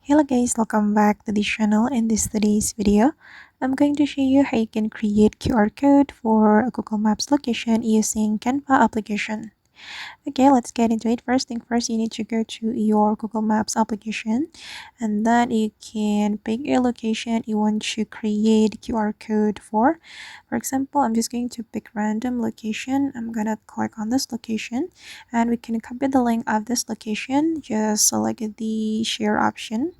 Hello guys, welcome back to the channel. In today's video, I'm going to show you how you can create QR code for a Google Maps location using Canva application. Okay, let's get into it. First thing first, you need to go to your Google Maps application, and then you can pick a location you want to create QR code for. For example, I'm just going to pick random location. I'm gonna click on this location, and we can copy the link of this location. Just select the share option,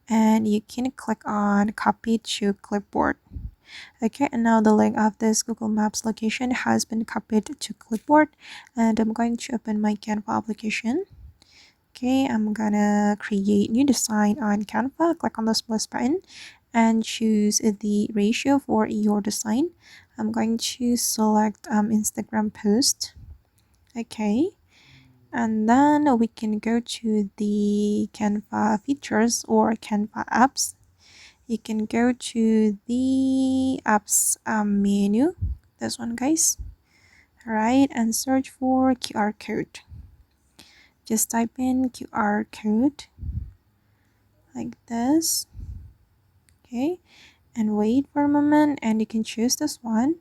and you can click on copy to clipboard. Okay, and now the link of this Google Maps location has been copied to clipboard, and I'm going to open my Canva application. Okay, I'm gonna create new design on Canva. Click on this plus button and choose the ratio for your design. I'm going to select Instagram post. Okay, and then we can go to the Canva features or Canva apps. You can go to the apps menu, this one guys, right, and search for QR code. Just type in QR code like this. Okay, and wait for a moment, and you can choose this one.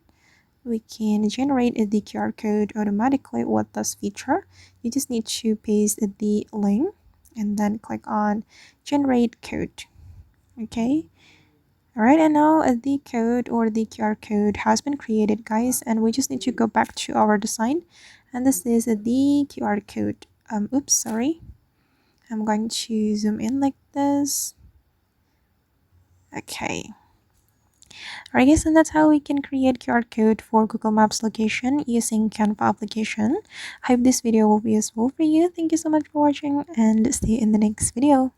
We can generate the QR code automatically with this feature. You just need to paste the link and then click on generate code. Okay, alright, and now the code or the QR code has been created guys, and we just need to go back to our design, and this is the QR code. Oops, sorry, I'm going to zoom in like this. Okay, alright guys, and that's how we can create QR code for Google Maps location using Canva application. I hope this video will be useful for you. Thank you so much for watching, and see you in the next video.